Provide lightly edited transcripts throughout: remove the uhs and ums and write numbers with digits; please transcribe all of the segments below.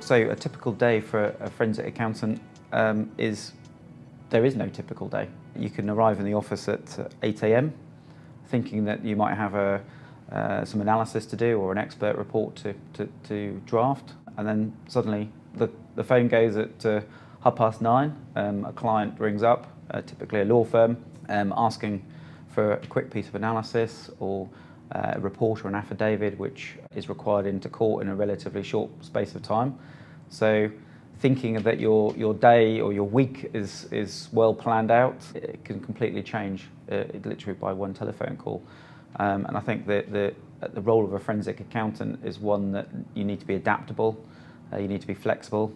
So a typical day for a forensic accountant there is no typical day. You can arrive in the office at 8 a.m. thinking that you might have some analysis to do or an expert report to draft, and then suddenly the phone goes at 9:30. A client rings up, typically a law firm, asking for a quick piece of analysis or a report or an affidavit which is required into court in a relatively short space of time. So thinking that your day or your week is well planned out, it can completely change literally by one telephone call. And I think that the role of a forensic accountant is one that you need to be adaptable, you need to be flexible,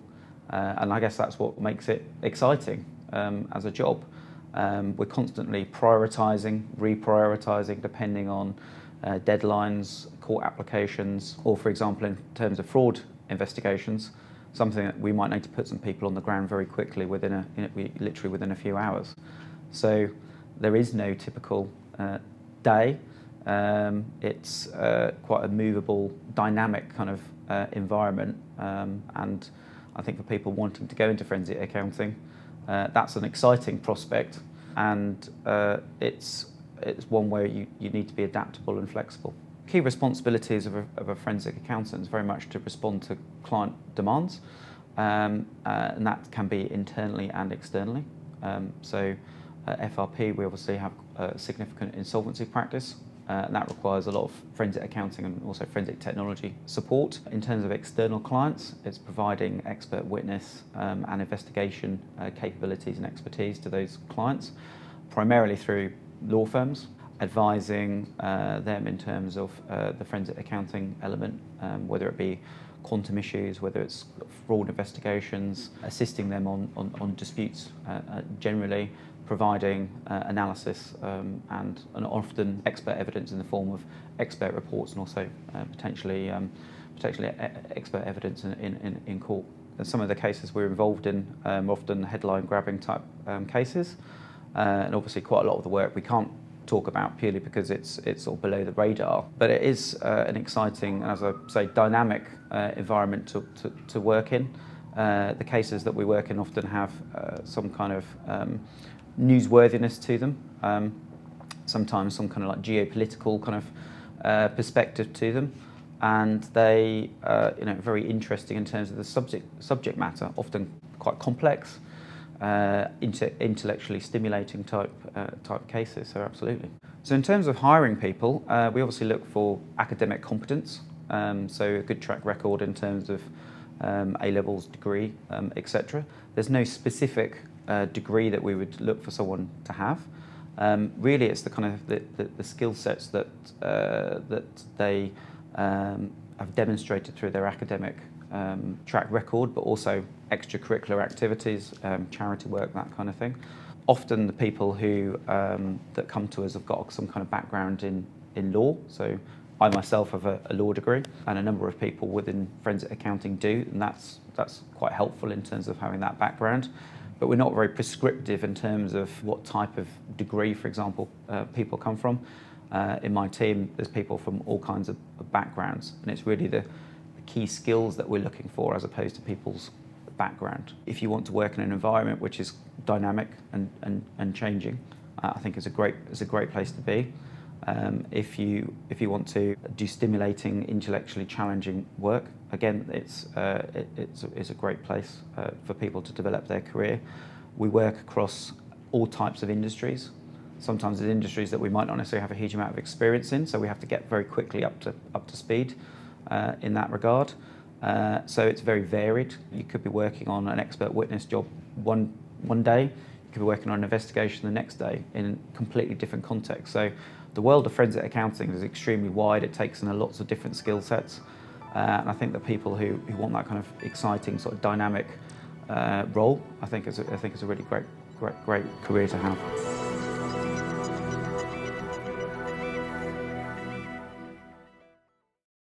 and I guess that's what makes it exciting as a job. We're constantly prioritising, reprioritising depending on deadlines, court applications, or for example in terms of fraud investigations, something that we might need to put some people on the ground very quickly literally within a few hours. So there is no typical day. It's quite a movable, dynamic kind of environment, and I think for people wanting to go into forensic accounting, that's an exciting prospect, and it's one where you need to be adaptable and flexible. Key responsibilities of a forensic accountant is very much to respond to client demands, and that can be internally and externally. So at FRP, we obviously have a significant insolvency practice, and that requires a lot of forensic accounting and also forensic technology support. In terms of external clients, it's providing expert witness and investigation capabilities and expertise to those clients, primarily through law firms, advising them in terms of the forensic accounting element, whether it be quantum issues, whether it's fraud investigations, assisting them on disputes generally, providing analysis and often expert evidence in the form of expert reports and also potentially expert evidence in court. And some of the cases we're involved in are often headline grabbing type cases, and obviously quite a lot of the work we can't talk about purely because it's sort of below the radar, but it is an exciting, as I say, dynamic environment to work in. The cases that we work in often have some kind of newsworthiness to them, sometimes some kind of like geopolitical kind of perspective to them, and they very interesting in terms of the subject matter, often quite complex, intellectually stimulating type cases. So absolutely. So in terms of hiring people, we obviously look for academic competence, so a good track record in terms of A-levels, degree, etc. There's no specific degree that we would look for someone to have. Really, it's the kind of the skill sets that they have demonstrated through their academic track record, but also extracurricular activities, charity work, that kind of thing. Often the people who that come to us have got some kind of background in law. So I myself have a law degree, and a number of people within forensic accounting do, and that's quite helpful in terms of having that background. But we're not very prescriptive in terms of what type of degree, for example, people come from. In my team, there's people from all kinds of backgrounds, and it's really the key skills that we're looking for as opposed to people's background. If you want to work in an environment which is dynamic and changing, I think it's a great place to be. If you want to do stimulating, intellectually challenging work, again, it's a great place for people to develop their career. We work across all types of industries. Sometimes there's industries that we might not necessarily have a huge amount of experience in, so we have to get very quickly up to speed in that regard. So it's very varied. You could be working on an expert witness job one day, you could be working on an investigation the next day in completely different contexts. So the world of forensic accounting is extremely wide. It takes in lots of different skill sets, and I think that people who want that kind of exciting sort of dynamic role, I think it's a really great career to have.